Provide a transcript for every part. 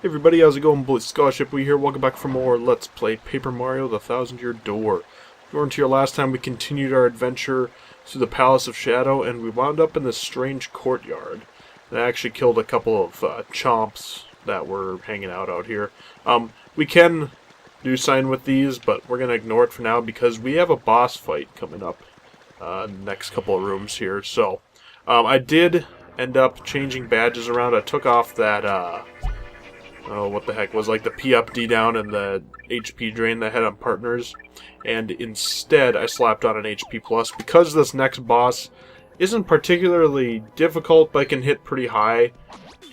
Hey everybody, how's it going? Bully Scholarship We here. Welcome back for more Let's Play Paper Mario: The Thousand-Year Door. If you weren't here last time, we continued our adventure through the Palace of Shadow, and we wound up in this strange courtyard. And I actually killed a couple of chomps that were hanging out here. We can do sign with these, but we're going to ignore it for now because we have a boss fight coming up next couple of rooms here. So, I did end up changing badges around. I took off that, oh, what the heck, was like the P up, D down, and the HP drain that I had on partners, and instead I slapped on an HP plus because this next boss isn't particularly difficult, but I can hit pretty high,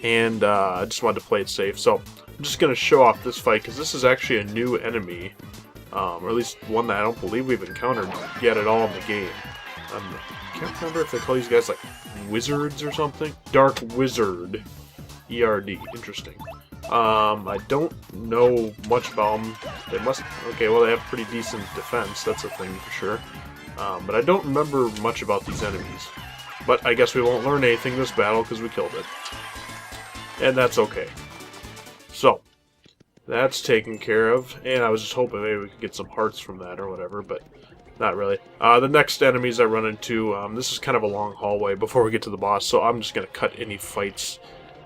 and I just wanted to play it safe. So I'm just going to show off this fight because this is actually a new enemy, or at least one that I don't believe we've encountered yet at all in the game. I can't remember if they call these guys like wizards or something. Dark Wizard. ERD. Interesting. I don't know much about them. They must... Okay, well, they have pretty decent defense. That's a thing for sure. But I don't remember much about these enemies. But I guess we won't learn anything this battle because we killed it. And that's okay. So, that's taken care of. And I was just hoping maybe we could get some hearts from that or whatever, but not really. The next enemies I run into, this is kind of a long hallway before we get to the boss, so I'm just going to cut any fights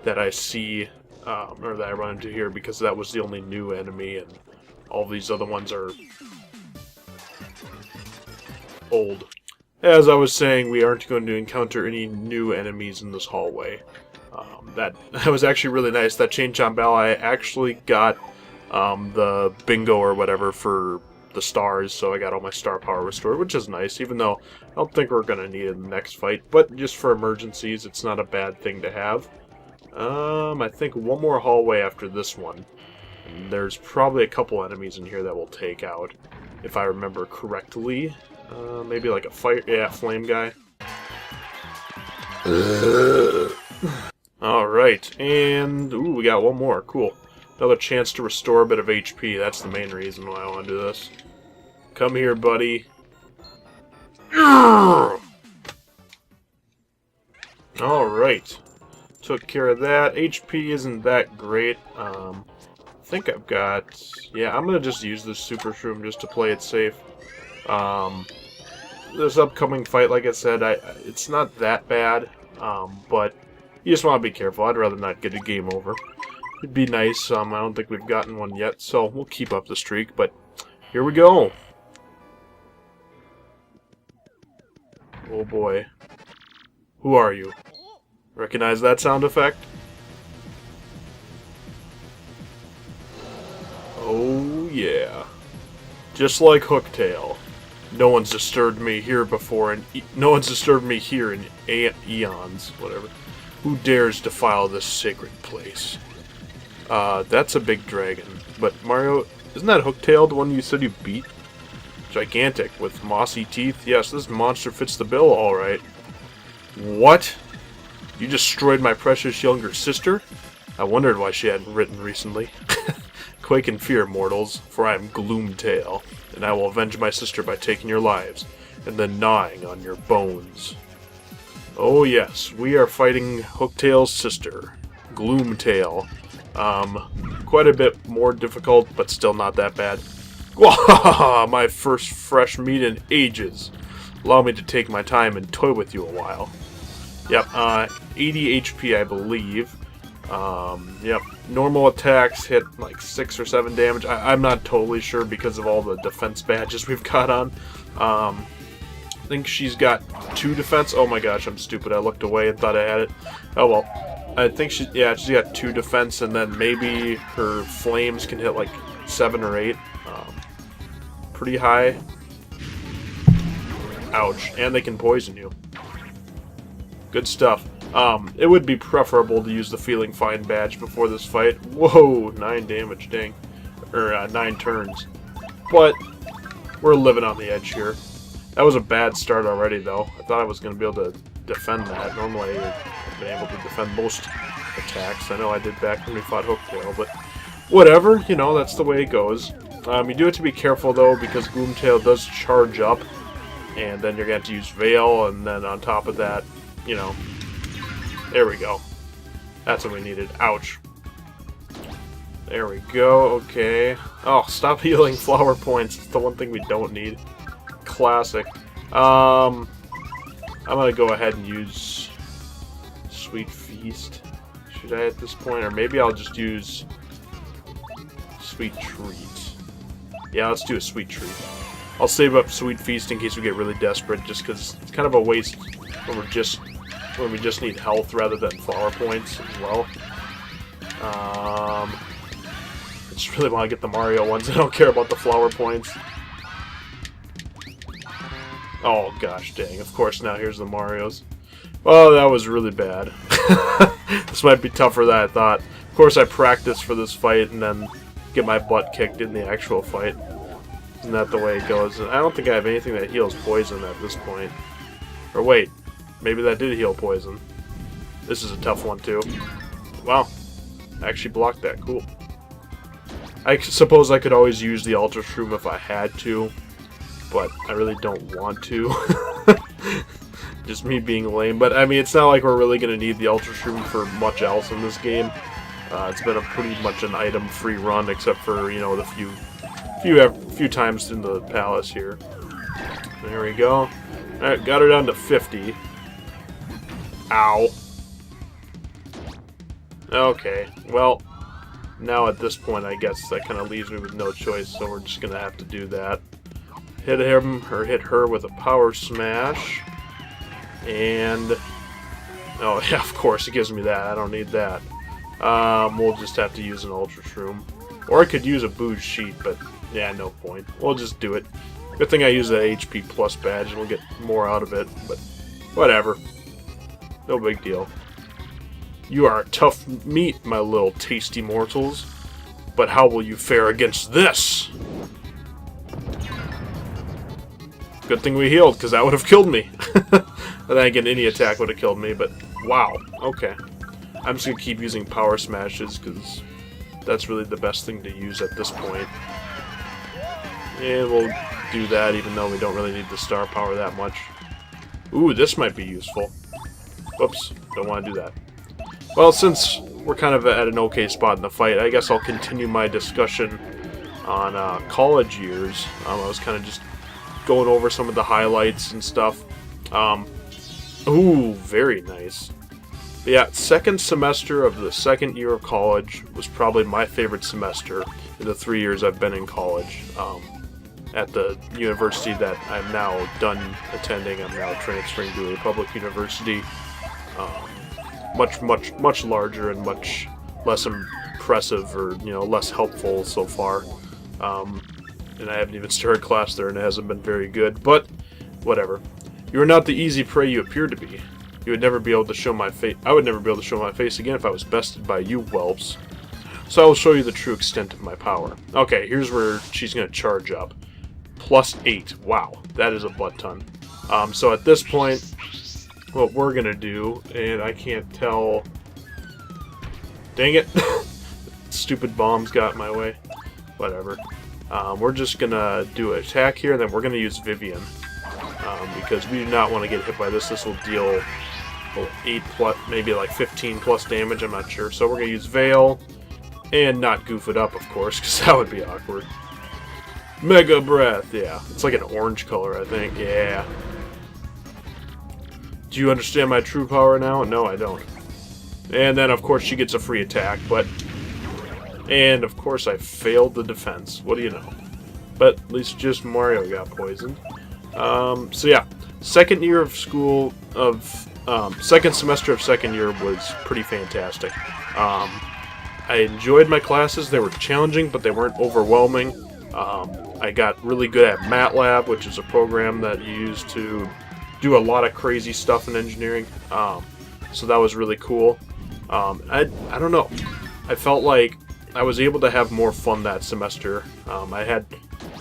that I see... or that I run into here, because that was the only new enemy, and all these other ones are old. As I was saying, we aren't going to encounter any new enemies in this hallway. That was actually really nice. That Chain Chomp Battle, I actually got the bingo or whatever for the stars, so I got all my star power restored, which is nice, even though I don't think we're going to need it in the next fight, but just for emergencies, it's not a bad thing to have. I think one more hallway after this one. And there's probably a couple enemies in here that we'll take out, if I remember correctly. Maybe like a fire, yeah, flame guy. Alright, and, ooh, we got one more, cool. Another chance to restore a bit of HP, that's the main reason why I want to do this. Come here, buddy. Alright. Took care of that. HP isn't that great. I think I've got... Yeah, I'm going to just use this Super Shroom just to play it safe. This upcoming fight, like I said, it's not that bad, but you just want to be careful. I'd rather not get a game over. It'd be nice. I don't think we've gotten one yet, so we'll keep up the streak, but here we go. Oh boy. Who are you? Recognize that sound effect? Oh yeah. Just like Hooktail. No one's disturbed me here before, and no one's disturbed me here in eons. Whatever. Who dares defile this sacred place? That's a big dragon. But Mario, isn't that Hooktail, the one you said you beat? Gigantic with mossy teeth. Yes, this monster fits the bill, all right. What? You destroyed my precious younger sister? I wondered why she hadn't written recently. Quake in fear, mortals, for I am Gloomtail, and I will avenge my sister by taking your lives, and then gnawing on your bones. Oh yes, we are fighting Hooktail's sister, Gloomtail. Quite a bit more difficult, but still not that bad. Wahaha! My first fresh meat in ages. Allow me to take my time and toy with you a while. Yep, 80 HP, I believe. Yep, normal attacks hit like 6 or 7 damage. I'm not totally sure because of all the defense badges we've got on. I think she's got 2 defense. Oh my gosh, I'm stupid. I looked away and thought I had it. Oh well. I think she's got 2 defense, and then maybe her flames can hit like 7 or 8. Pretty high. Ouch. And they can poison you. Good stuff. It would be preferable to use the Feeling Fine badge before this fight. Whoa, 9 damage, dang. Or, 9 turns. But, we're living on the edge here. That was a bad start already, though. I thought I was going to be able to defend that. Normally, I've been able to defend most attacks. I know I did back when we fought Hooktail, but whatever, you know, that's the way it goes. You do have to be careful, though, because Gloomtail does charge up, and then you're going to have to use Veil, and then on top of that, you know, there we go. That's what we needed. Ouch. There we go, okay. Oh, stop healing flower points. It's the one thing we don't need. Classic. I'm gonna go ahead and use Sweet Feast. Should I at this point? Or maybe I'll just use Sweet Treat. Yeah, let's do a Sweet Treat. I'll save up Sweet Feast in case we get really desperate, just because it's kind of a waste when we just need health rather than flower points as well. I just really want to get the Mario ones. I don't care about the flower points. Oh gosh dang, of course now here's the Marios. Well, that was really bad. This might be tougher than I thought. Of course I practiced for this fight and then get my butt kicked in the actual fight. Isn't that the way it goes? And I don't think I have anything that heals poison at this point. Or wait, maybe that did heal poison. This is a tough one too. Wow, I actually blocked that, cool. I suppose I could always use the Ultra Shroom if I had to, but I really don't want to. Just me being lame, but I mean, it's not like we're really going to need the Ultra Shroom for much else in this game. It's been a pretty much an item-free run, except for, you know, the few times in the palace here. There we go. Alright, got her down to 50. Ow. Okay, well, now at this point, I guess that kind of leaves me with no choice, so we're just going to have to do that. Hit him, or hit her with a power smash. And... oh, yeah, of course, it gives me that. I don't need that. We'll just have to use an Ultra Shroom. Or I could use a Booze Sheet, but yeah, no point. We'll just do it. Good thing I use that HP Plus badge, and we'll get more out of it, but whatever. No big deal. You are tough meat, my little tasty mortals. But how will you fare against this? Good thing we healed, because that would have killed me. And then again, any attack would have killed me, but wow, okay. I'm just going to keep using power smashes, because that's really the best thing to use at this point. And we'll do that, even though we don't really need the star power that much. Ooh, this might be useful. Whoops, don't want to do that. Well, since we're kind of at an okay spot in the fight, I guess I'll continue my discussion on college years. I was kind of just going over some of the highlights and stuff. Ooh, very nice. Yeah, second semester of the second year of college was probably my favorite semester in the 3 years I've been in college. At the university that I'm now done attending, I'm now transferring to a public university. Much larger and much less impressive, or, you know, less helpful so far. And I haven't even started class there, and it hasn't been very good, but whatever. You are not the easy prey you appear to be. You would never be able to show my face. I would never be able to show my face again if I was bested by you whelps. So I will show you the true extent of my power. Okay, here's where she's going to charge up. +8. Wow, that is a butt ton. So at this point, what we're going to do, and I can't tell... dang it! Stupid bombs got in my way. Whatever. We're just going to do an attack here, and then we're going to use Vivian. Because we do not want to get hit by this. This will deal 8 plus, maybe like 15 plus damage, I'm not sure. So we're going to use Veil, and not goof it up, of course, because that would be awkward. Mega Breath, yeah. It's like an orange color, I think. Yeah. Do you understand my true power now? No, I don't. And then, of course, she gets a free attack, but... and, of course, I failed the defense. What do you know? But at least just Mario got poisoned. So yeah, second year of school second semester of second year was pretty fantastic. I enjoyed my classes. They were challenging, but they weren't overwhelming. I got really good at MATLAB, which is a program that you use to do a lot of crazy stuff in engineering. So that was really cool. I don't know. I felt like I was able to have more fun that semester. I had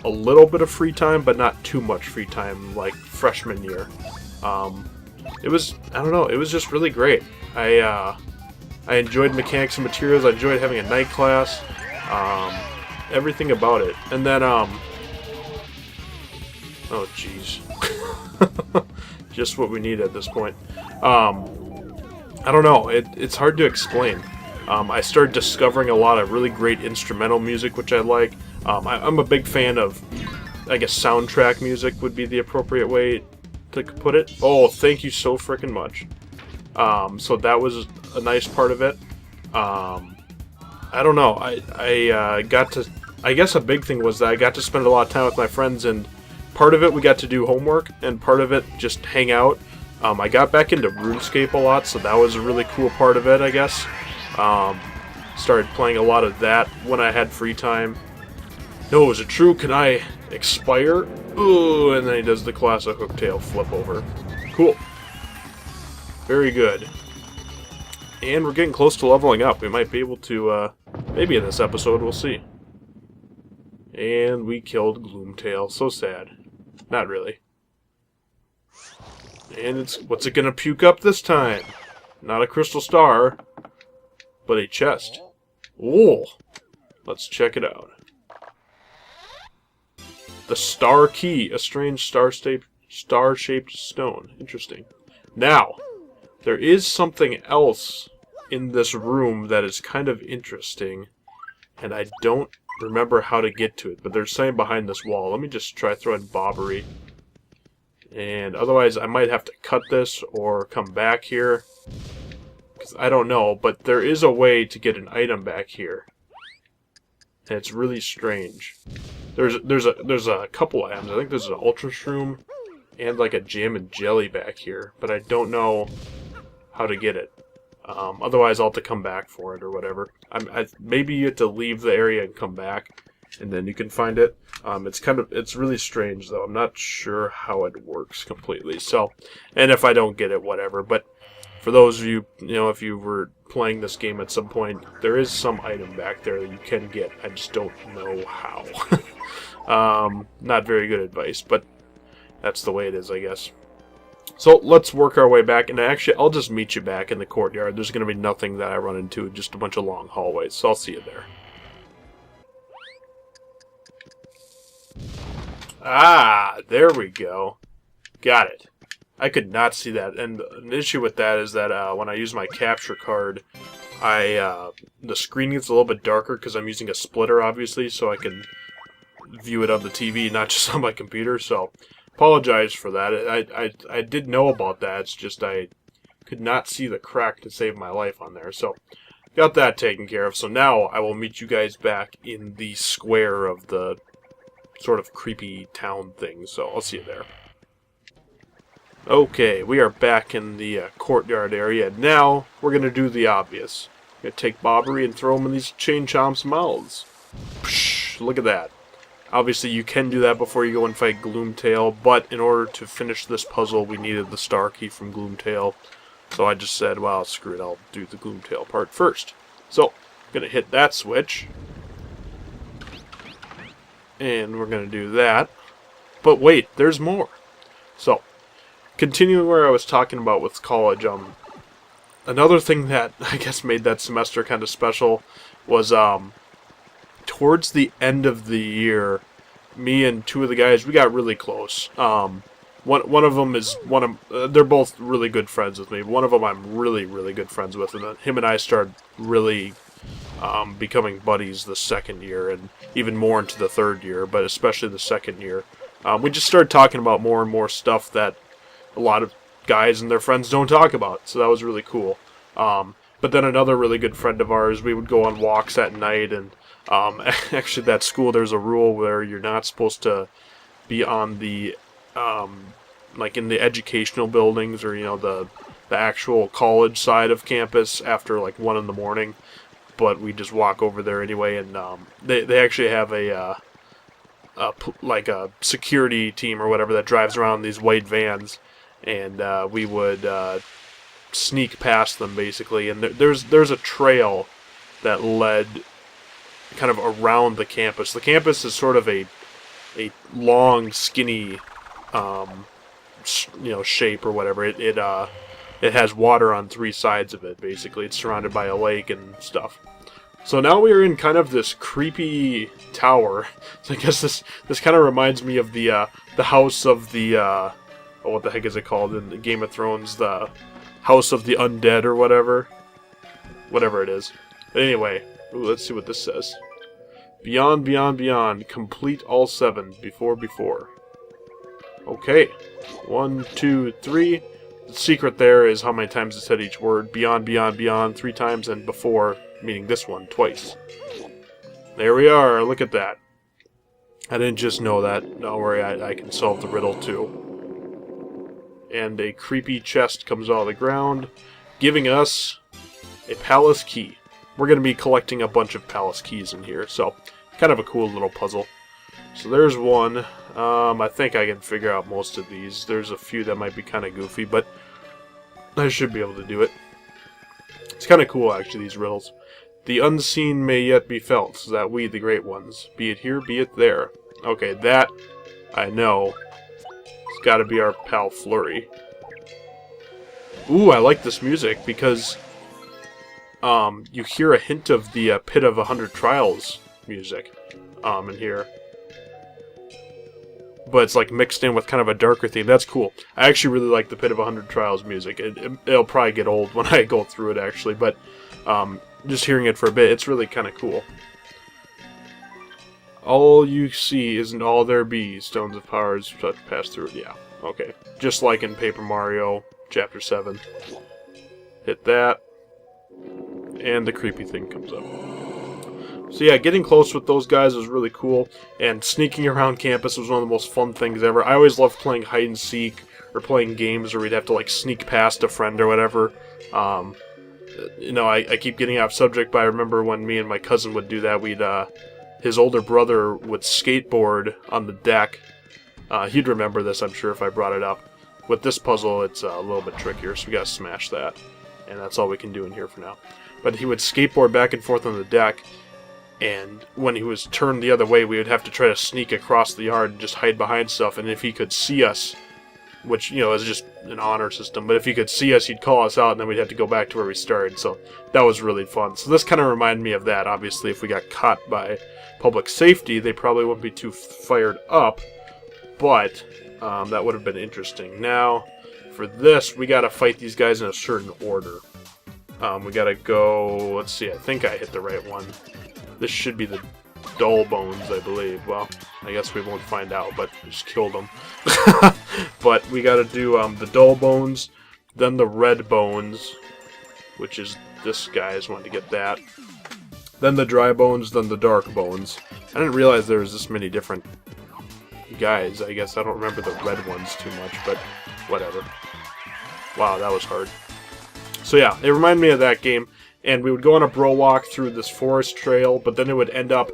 a little bit of free time, but not too much free time like freshman year. It was, I don't know, it was just really great. I enjoyed mechanics and materials. I enjoyed having a night class. Everything about it. And then, oh jeez. Just what we need at this point. I don't know, it's hard to explain. I started discovering a lot of really great instrumental music, which I like. I'm a big fan of, I guess, soundtrack music would be the appropriate way to put it. Oh, thank you so freaking much. So that was a nice part of it. I don't know. I got to. I guess a big thing was that I got to spend a lot of time with my friends, and part of it we got to do homework, and part of it just hang out. I got back into RuneScape a lot, so that was a really cool part of it, I guess. Started playing a lot of that when I had free time. No, is it true? Can I expire? Ooh, and then he does the classic hooktail flip over. Cool. Very good. And we're getting close to leveling up. We might be able to, maybe in this episode, we'll see. And we killed Gloomtail. So sad. Not really. And what's it gonna puke up this time? Not a crystal star, but a chest. Ooh! Let's check it out. The Star Key, a strange star-shaped stone. Interesting. Now, there is something else in this room that is kind of interesting, and I don't remember how to get to it, but there's something behind this wall. Let me just try throwing bobbery. And otherwise, I might have to cut this or come back here, because I don't know, but there is a way to get an item back here. And it's really strange. There's a couple items. I think there's an Ultra Shroom and like a Jam and Jelly back here, but I don't know how to get it. Otherwise, I'll have to come back for it or whatever. Maybe you have to leave the area and come back, and then you can find it. It's really strange though. I'm not sure how it works completely. So, and if I don't get it, whatever. But for those of you, if you were playing this game at some point, there is some item back there that you can get. I just don't know how. Not very good advice, but that's the way it is, I guess. So let's work our way back, and actually, I'll just meet you back in the courtyard. There's going to be nothing that I run into, just a bunch of long hallways, so I'll see you there. Ah, there we go. Got it. I could not see that, and an issue with that is that when I use my capture card, the screen gets a little bit darker because I'm using a splitter, obviously, so I can view it on the TV, not just on my computer, so apologize for that. I did know about that, it's just I could not see the crack to save my life on there, so got that taken care of. So now I will meet you guys back in the square of the sort of creepy town thing, so I'll see you there. Okay, we are back in the courtyard area. Now, we're going to do the obvious. We're going to take Bobbery and throw him in these Chain Chomp's mouths. Psh, look at that. Obviously, you can do that before you go and fight Gloomtail, but in order to finish this puzzle, we needed the Star Key from Gloomtail. So I just said, well, screw it, I'll do the Gloomtail part first. So, I'm going to hit that switch. And we're going to do that. But wait, there's more. So, continuing where I was talking about with college, another thing that I guess made that semester kind of special was towards the end of the year, me and two of the guys, we got really close. One of them is they're both really good friends with me. One of them I'm really, really good friends with, and then him and I started really becoming buddies the second year, and even more into the third year, but especially the second year. We just started talking about more and more stuff that a lot of guys and their friends don't talk about, so that was really cool. But then another really good friend of ours, we would go on walks at night, and actually at school there's a rule where you're not supposed to be on the, like in the educational buildings or, the actual college side of campus after like 1 in the morning, but we just walk over there anyway, and they actually have a security team or whatever that drives around these white vans, and we would sneak past them basically, and there's a trail that led kind of around the campus. The campus is sort of a long, skinny, shape or whatever. It has water on 3 sides of it. Basically, it's surrounded by a lake and stuff. So now we're in kind of this creepy tower. So I guess this kind of reminds me of the house of the what the heck is it called in the Game of Thrones? The House of the Undead or whatever. whatever it is. But anyway, ooh, let's see what this says. Beyond, beyond, beyond. Complete all 7 before. Okay. 1, 2, 3. The secret there is how many times it said each word. Beyond, beyond, beyond 3 times, and before, meaning this one, twice. There we are. Look at that. I didn't just know that. Don't worry, I can solve the riddle too. And a creepy chest comes out of the ground, giving us a palace key. We're going to be collecting a bunch of palace keys in here, so kind of a cool little puzzle. So there's one. I think I can figure out most of these. There's a few that might be kind of goofy, but I should be able to do it. It's kind of cool, actually, these riddles. The unseen may yet be felt, so that we, the great ones, be it here, be it there. Okay, that I know. It's got to be our pal Flurry. Ooh, I like this music because you hear a hint of the Pit of 100 Trials music in here. But it's like mixed in with kind of a darker theme. That's cool. I actually really like the Pit of 100 Trials music. It'll probably get old when I go through it, actually, but just hearing it for a bit, it's really kind of cool. All you see isn't all there be. Stones of powers pass through it. Yeah, okay. Just like in Paper Mario, Chapter 7. Hit that. And the creepy thing comes up. So yeah, getting close with those guys was really cool. And sneaking around campus was one of the most fun things ever. I always loved playing hide and seek, or playing games where we'd have to like sneak past a friend or whatever. You know, I keep getting off subject, but I remember when me and my cousin would do that, his older brother would skateboard on the deck. He'd remember this, I'm sure, if I brought it up. With this puzzle, it's a little bit trickier, so we gotta smash that. And that's all we can do in here for now. But he would skateboard back and forth on the deck, and when he was turned the other way, we would have to try to sneak across the yard and just hide behind stuff, and if he could see us, which, you know, is just an honor system, but if he could see us, he'd call us out, and then we'd have to go back to where we started, so that was really fun. So this kind of reminded me of that. Obviously, if we got caught by public safety, they probably wouldn't be too fired up, but that would have been interesting. Now, for this, we gotta fight these guys in a certain order. We gotta go, let's see, I think I hit the right one. This should be the dull bones, I believe. Well, I guess we won't find out, but just killed them. But we gotta do the dull bones, then the red bones, which is this guy's wanted to get that. Then the dry bones, then the dark bones. I didn't realize there was this many different guys. I guess I don't remember the red ones too much, but whatever. Wow, that was hard. So yeah, it reminded me of that game. And we would go on a bro walk through this forest trail, but then it would end up,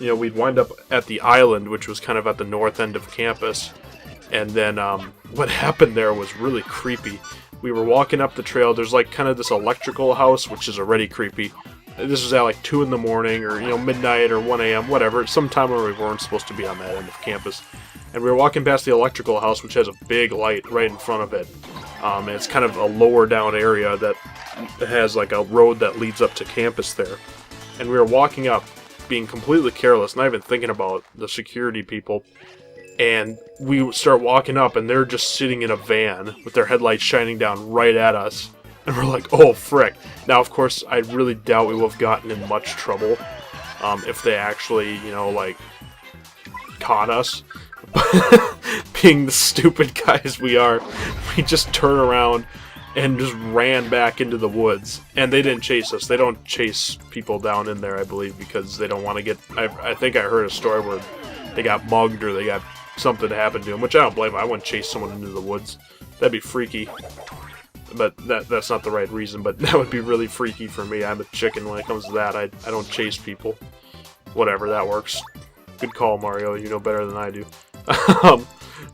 you know, we'd wind up at the island, which was kind of at the north end of campus. And then what happened there was really creepy. We were walking up the trail. There's like kind of this electrical house, which is already creepy. This was at like 2 in the morning, or, you know, midnight or 1 a.m., whatever. Sometime when we weren't supposed to be on that end of campus. And we were walking past the electrical house, which has a big light right in front of it. And it's kind of a lower down area that has like a road that leads up to campus there. And we were walking up, being completely careless, not even thinking about the security people. And we start walking up, and they're just sitting in a van with their headlights shining down right at us. And we're like, oh, frick. Now, of course, I really doubt we would have gotten in much trouble if they actually, you know, like, caught us. Being the stupid guys we are, we just turn around and just ran back into the woods. And they didn't chase us. They don't chase people down in there, I believe, because they don't want to get... I think I heard a story where they got mugged or they got something happen to them, which I don't blame them. I wouldn't chase someone into the woods. That'd be freaky. But that's not the right reason, but that would be really freaky for me. I'm a chicken when it comes to that. I don't chase people. Whatever, that works. Good call, Mario. You know better than I do.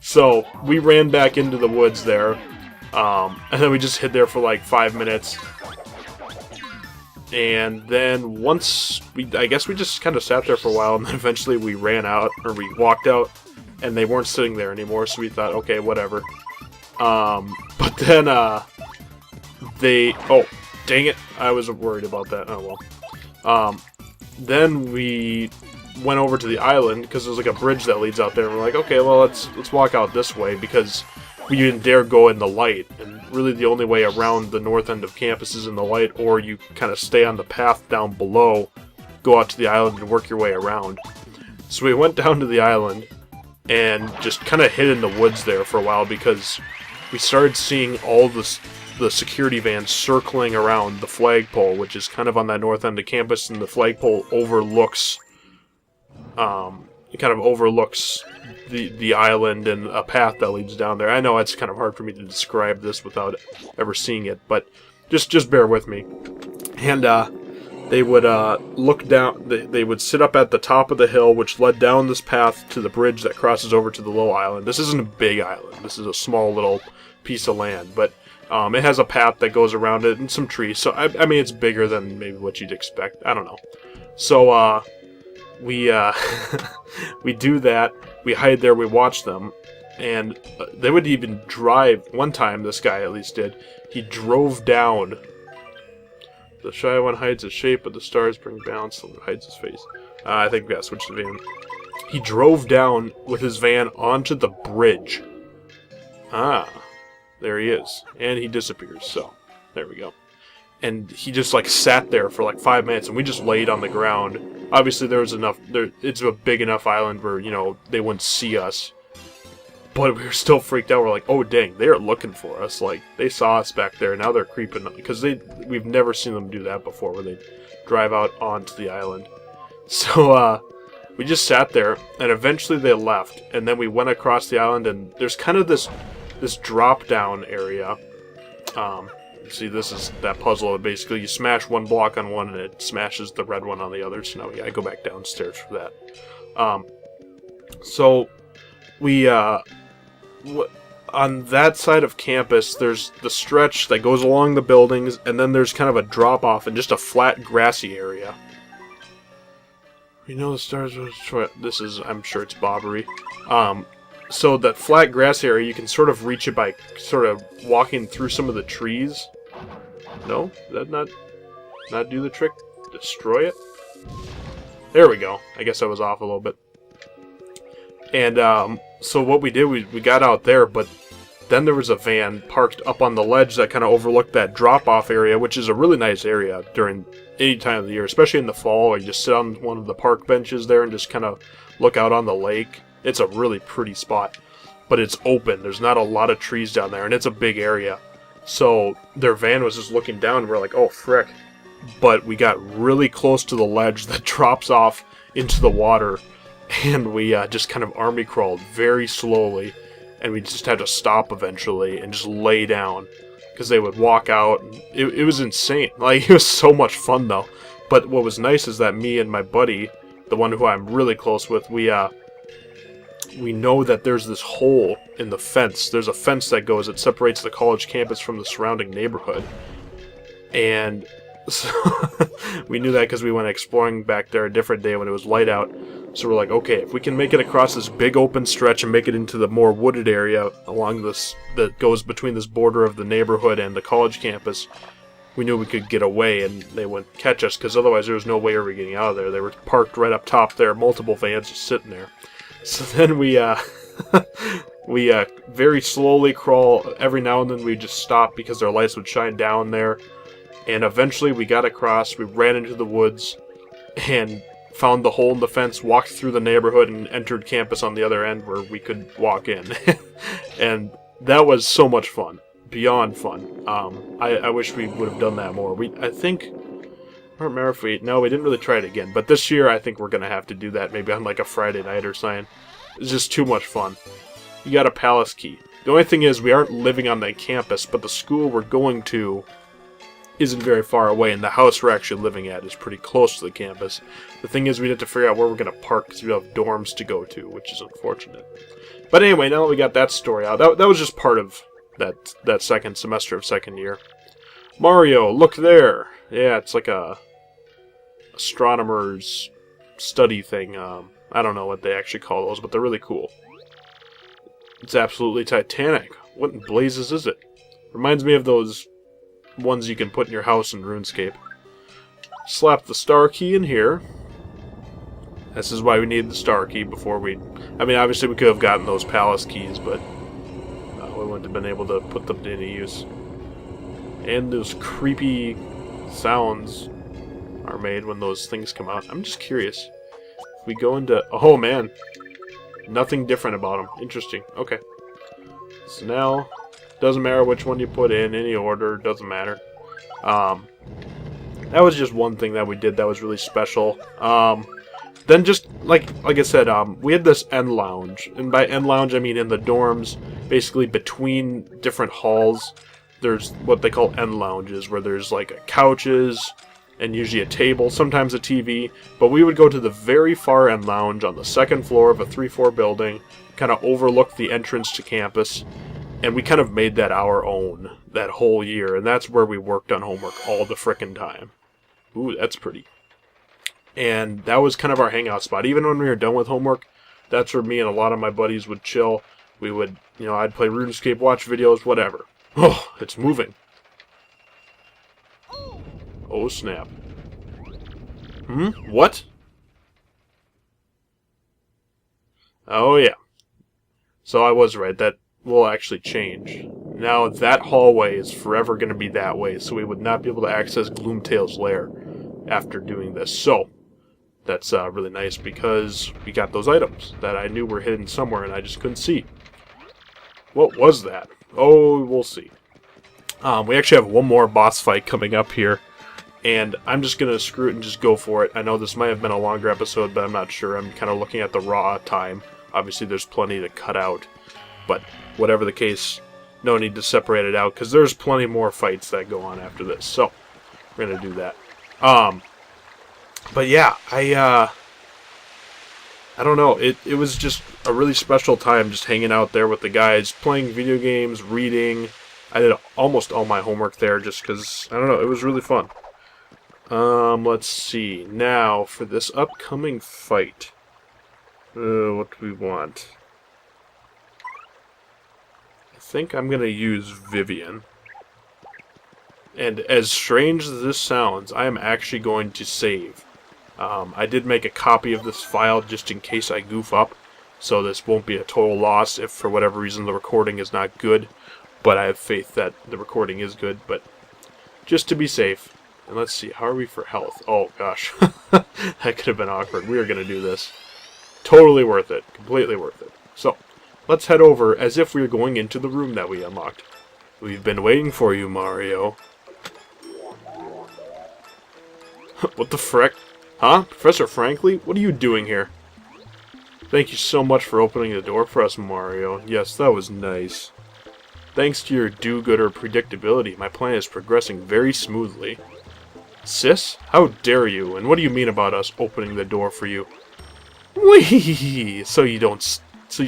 So, we ran back into the woods there. And then we just hid there for like 5 minutes. And then once, I guess we just kind of sat there for a while, and then eventually we ran out, or we walked out, and they weren't sitting there anymore, so we thought, okay, whatever. But then, oh, dang it, I was worried about that, oh well. Then we went over to the island, because there's like a bridge that leads out there, and we're like, okay, well, let's walk out this way, because we didn't dare go in the light, and really the only way around the north end of campus is in the light, or you kind of stay on the path down below, go out to the island and work your way around. So we went down to the island and just kind of hid in the woods there for a while because we started seeing all the security vans circling around the flagpole, which is kind of on that north end of campus, and the flagpole overlooks the island and a path that leads down there. I know it's kind of hard for me to describe this without ever seeing it, but just bear with me. And they would look down. They would sit up at the top of the hill, which led down this path to the bridge that crosses over to the little island. This isn't a big island. This is a small little piece of land, but it has a path that goes around it and some trees. So I mean, it's bigger than maybe what you'd expect. I don't know. So we we do that. We hide there. We watch them, and they would even drive. One time, this guy at least did. He drove down. The shy one hides his shape, but the stars bring balance and hides his face. I think we gotta switch the van. He drove down with his van onto the bridge. Ah, there he is. And he disappears, so there we go. And he just like sat there for like 5 minutes, and we just laid on the ground. Obviously there was enough, it's a big enough island where, you know, they wouldn't see us. But we were still freaked out. We're like, oh dang, they are looking for us. Like, they saw us back there, now they're creeping, because we've never seen them do that before, where they drive out onto the island. So, we just sat there, and eventually they left, and then we went across the island, and there's kind of this drop-down area. See, this is that puzzle. Basically, you smash one block on one, and it smashes the red one on the other, so now we gotta go back downstairs for that. So, we, on that side of campus, there's the stretch that goes along the buildings, and then there's kind of a drop-off and just a flat, grassy area. We know the stars will destroy. This is, I'm sure it's bobbery. So that flat grass area, you can sort of reach it by sort of walking through some of the trees. No? Did that not do the trick? Destroy it? There we go. I guess I was off a little bit. And, so what we did, we got out there, but then there was a van parked up on the ledge that kind of overlooked that drop-off area, which is a really nice area during any time of the year, especially in the fall, where you just sit on one of the park benches there and just kind of look out on the lake. It's a really pretty spot, but it's open. There's not a lot of trees down there, and it's a big area. So their van was just looking down, and we're like, oh, frick. But we got really close to the ledge that drops off into the water, and we just kind of army crawled very slowly, and we just had to stop eventually and just lay down, because they would walk out. And it was insane. Like, it was so much fun, though. But what was nice is that me and my buddy, the one who I'm really close with, we know that there's this hole in the fence. There's a fence that separates the college campus from the surrounding neighborhood. And so we knew that because we went exploring back there a different day when it was light out. So we're like, okay, if we can make it across this big open stretch and make it into the more wooded area along this that goes between this border of the neighborhood and the college campus, we knew we could get away and they wouldn't catch us, because otherwise there was no way we were getting out of there. They were parked right up top there, multiple vans just sitting there. So then we very slowly crawl. Every now and then we just stop because our lights would shine down there. And eventually we got across, we ran into the woods, and found the hole in the fence, walked through the neighborhood, and entered campus on the other end where we could walk in. And that was so much fun. Beyond fun. I wish we would have done that more. I don't remember if we didn't really try it again. But this year, I think we're going to have to do that maybe on like a Friday night or something. It's just too much fun. You got a palace key. The only thing is, we aren't living on that campus, but the school we're going to isn't very far away, and the house we're actually living at is pretty close to the campus. The thing is, we have to figure out where we're going to park, because we have dorms to go to, which is unfortunate. But anyway, now that we got that story out, that was just part of that second semester of second year. Mario, look there! Yeah, it's like a astronomer's study thing. I don't know what they actually call those, but they're really cool. It's absolutely titanic. What in blazes is it? Reminds me of those ones you can put in your house in RuneScape. Slap the star key in here. This is why we need the star key before we... I mean, obviously we could have gotten those palace keys, but we wouldn't have been able to put them to any use. And those creepy sounds are made when those things come out. I'm just curious. If we go into... Oh, man. Nothing different about them. Interesting. Okay. So now, doesn't matter which one you put in, any order, doesn't matter. That was just one thing that we did that was really special. Then just, like I said, we had this end lounge. And by end lounge, I mean in the dorms, basically between different halls, there's what they call end lounges, where there's like couches and usually a table, sometimes a TV. But we would go to the very far end lounge on the second floor of a 3-floor building, kind of overlook the entrance to campus, and we kind of made that our own that whole year. And that's where we worked on homework all the frickin' time. Ooh, that's pretty. And that was kind of our hangout spot. Even when we were done with homework, that's where me and a lot of my buddies would chill. We would, you know, I'd play RuneScape, watch videos, whatever. Oh, it's moving. Oh, snap. What? Oh, yeah. So I was right. That will actually change. Now that hallway is forever going to be that way, so we would not be able to access Gloomtail's lair after doing this. So, that's really nice because we got those items that I knew were hidden somewhere and I just couldn't see. What was that? Oh, we'll see. We actually have one more boss fight coming up here, and I'm just going to screw it and just go for it. I know this might have been a longer episode, but I'm not sure. I'm kind of looking at the raw time. Obviously, there's plenty to cut out, but whatever the case, no need to separate it out because there's plenty more fights that go on after this. So, we're going to do that. But yeah, I don't know, it was just a really special time just hanging out there with the guys, playing video games, reading. I did almost all my homework there just because, I don't know, it was really fun. Let's see, now for this upcoming fight, what do we want? I think I'm gonna use Vivian. And as strange as this sounds, I am actually going to save. I did make a copy of this file just in case I goof up, so this won't be a total loss if for whatever reason the recording is not good. But I have faith that the recording is good, but just to be safe. And let's see, how are we for health? Oh gosh, that could have been awkward. We are going to do this. Totally worth it. Completely worth it. So, let's head over as if we are going into the room that we unlocked. We've been waiting for you, Mario. What the frick? Huh? Professor Frankly? What are you doing here? Thank you so much for opening the door for us, Mario. Yes, that was nice. Thanks to your do-gooder predictability, my plan is progressing very smoothly. Sis? How dare you? And what do you mean about us opening the door for you? Whee! So you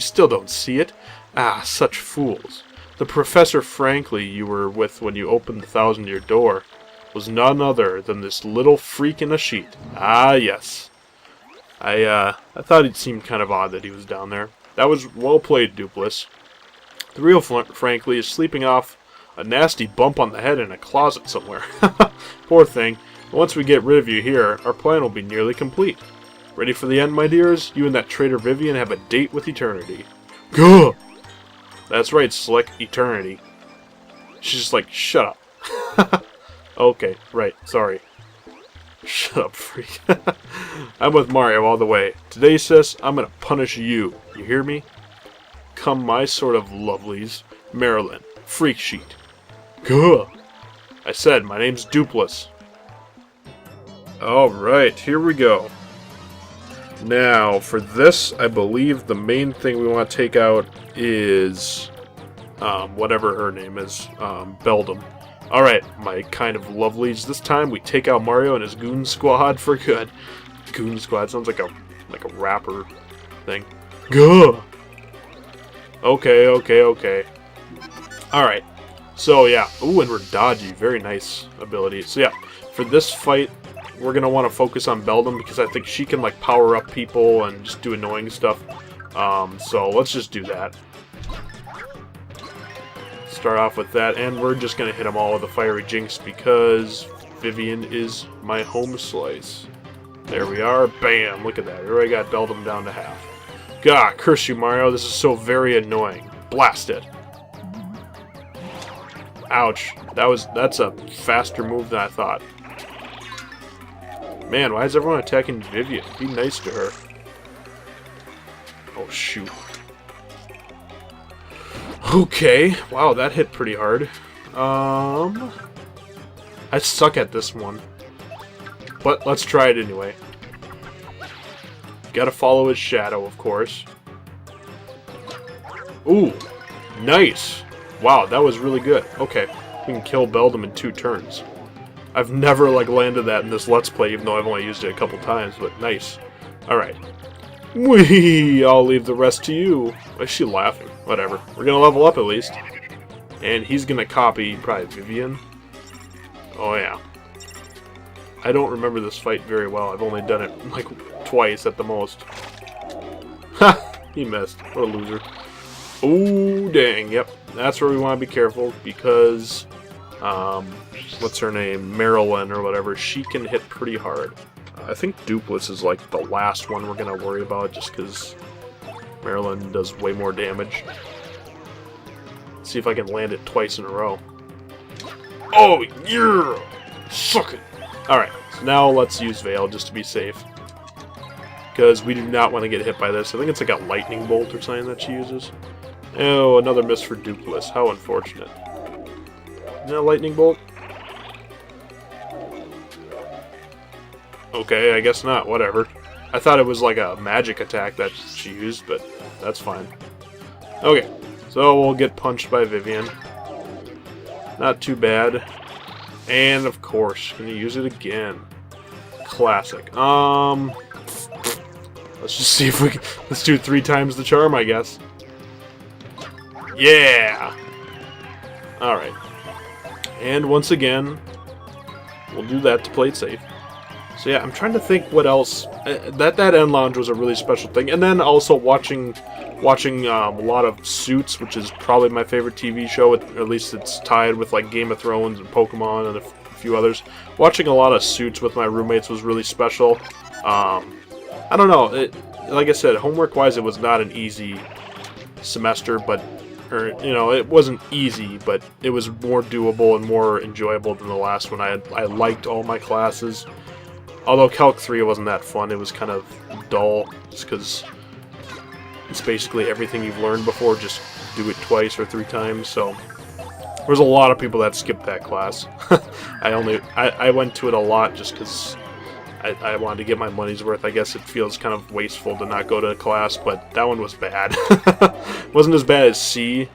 still don't see it? Ah, such fools. The Professor Frankly you were with when you opened the 1,000-year door was none other than this little freak in a sheet. Ah, yes. I thought it seemed kind of odd that he was down there. That was well played, Dupless. The real Frankly is sleeping off a nasty bump on the head in a closet somewhere. Poor thing. But once we get rid of you here, our plan will be nearly complete. Ready for the end, my dears? You and that traitor Vivian have a date with eternity. Gah! That's right, Slick. Eternity. She's just like, shut up. Okay, right, sorry. Shut up, freak. I'm with Mario all the way. Today, sis, I'm gonna punish you. You hear me? Come my sort of lovelies. Marilyn. Freak sheet. Gah! I said, my name's Dupless. Alright, here we go. Now, for this, I believe the main thing we want to take out is... whatever her name is. Beldam. Alright, my kind of lovelies. This time we take out Mario and his goon squad for good. Goon squad sounds like a rapper thing. Gah! Okay. Alright. So yeah. Ooh, and we're dodgy. Very nice ability. So yeah, for this fight, we're going to want to focus on Beldam because I think she can like power up people and just do annoying stuff. So let's just do that. Start off with that, and we're just going to hit them all with a Fiery Jinx because Vivian is my home slice. There we are. Bam! Look at that. We already got Beldam down to half. Gah! Curse you, Mario. This is so very annoying. Blast it. Ouch. That's a faster move than I thought. Man, why is everyone attacking Vivian? Be nice to her. Oh, shoot. Okay. Wow, that hit pretty hard. I suck at this one. But let's try it anyway. Gotta follow his shadow, of course. Ooh. Nice. Wow, that was really good. Okay. We can kill Beldum in 2 turns. I've never, like, landed that in this Let's Play, even though I've only used it a couple times, but nice. Alright. Whee! I'll leave the rest to you. Why is she laughing? Whatever. We're gonna level up at least. And he's gonna copy probably Vivian. Oh yeah. I don't remember this fight very well. I've only done it like twice at the most. Ha! He missed. What a loser. Oh dang, yep. That's where we want to be careful because what's her name? Marilyn or whatever, she can hit pretty hard. I think Dupless is like the last one we're gonna worry about just because Marilyn does way more damage. Let's see if I can land it twice in a row. Oh, yeah! Suck it! Alright, so now let's use Veil just to be safe. Because we do not want to get hit by this. I think it's like a lightning bolt or something that she uses. Oh, another miss for Dupless. How unfortunate. Isn't that a lightning bolt? Okay, I guess not. Whatever. I thought it was like a magic attack that she used, but that's fine. Okay, so we'll get punched by Vivian. Not too bad. And of course, gonna use it again. Classic. Let's just see if we can. Let's do 3 times the charm, I guess. Yeah! Alright. And once again, we'll do that to play it safe. So yeah, I'm trying to think what else. That end lounge was a really special thing. And then also watching a lot of Suits, which is probably my favorite TV show. At least it's tied with like Game of Thrones and Pokemon and a few others. Watching a lot of Suits with my roommates was really special. I don't know. Like I said, homework-wise, it was not an easy semester, it wasn't easy, but it was more doable and more enjoyable than the last one. I liked all my classes. Although Calc 3 wasn't that fun, it was kind of dull, just because it's basically everything you've learned before, just do it twice or 3 times, so there's a lot of people that skipped that class. I went to it a lot just because I wanted to get my money's worth. I guess it feels kind of wasteful to not go to class, but that one was bad. It wasn't as bad as C,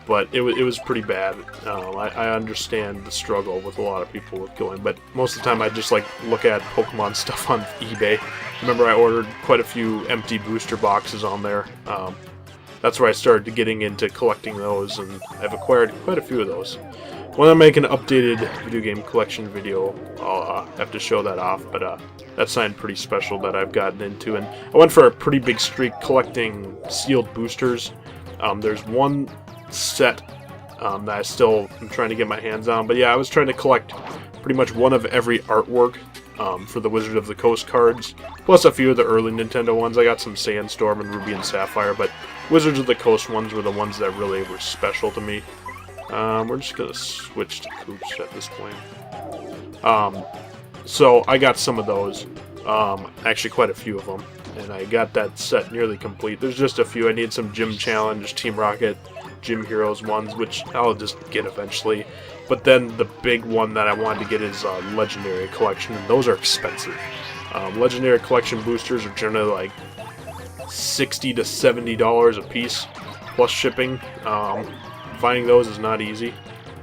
but it was pretty bad. I understand the struggle with a lot of people with going, but most of the time I just like look at Pokemon stuff on eBay. Remember, I ordered quite a few empty booster boxes on there. That's where I started getting into collecting those, and I've acquired quite a few of those. When I make an updated video game collection video, I'll have to show that off, but that's something pretty special that I've gotten into. And I went for a pretty big streak collecting sealed boosters. There's one set that I still am trying to get my hands on, but yeah, I was trying to collect pretty much one of every artwork for the Wizard of the Coast cards, plus a few of the early Nintendo ones. I got some Sandstorm and Ruby and Sapphire, but Wizards of the Coast ones were the ones that really were special to me. We're just gonna switch to Coops at this point. So I got some of those, actually quite a few of them, and I got that set nearly complete. There's just a few. I need some Gym Challenge, Team Rocket, Gym Heroes ones, which I'll just get eventually. But then the big one that I wanted to get is Legendary Collection, and those are expensive. Legendary Collection boosters are generally like $60 to $70 a piece, plus shipping. Finding those is not easy.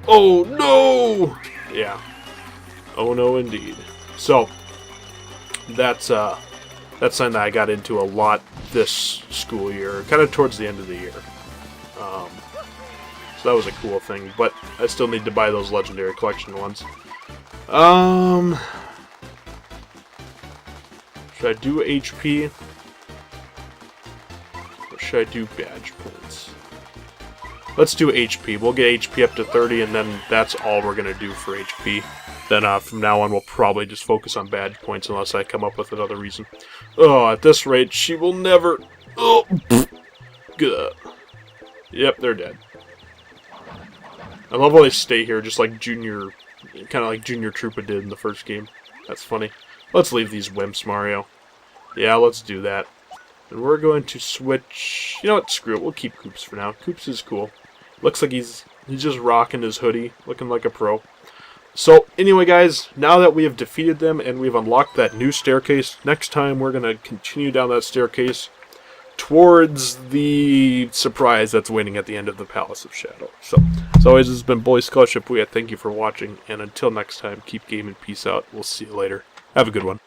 Oh no! Yeah. Oh no indeed. So that's something that I got into a lot this school year, kind of towards the end of the year. So that was a cool thing, but I still need to buy those Legendary Collection ones. Should I do HP? Or should I do badge points? Let's do HP. We'll get HP up to 30, and then that's all we're going to do for HP. Then from now on, we'll probably just focus on badge points unless I come up with another reason. Oh, at this rate, she will never... Oh, good. Yep, they're dead. I love how they stay here, just like Junior, kind of like Junior Troopa did in the first game. That's funny. Let's leave these wimps, Mario. Yeah, let's do that. And we're going to switch... You know what? Screw it. We'll keep Koops for now. Koops is cool. Looks like he's just rocking his hoodie, looking like a pro. So, anyway, guys, now that we have defeated them and we've unlocked that new staircase, next time we're going to continue down that staircase towards the surprise that's waiting at the end of the Palace of Shadow. So, as always, this has been Boy Scholarship. Thank you for watching, and until next time, keep gaming. Peace out. We'll see you later. Have a good one.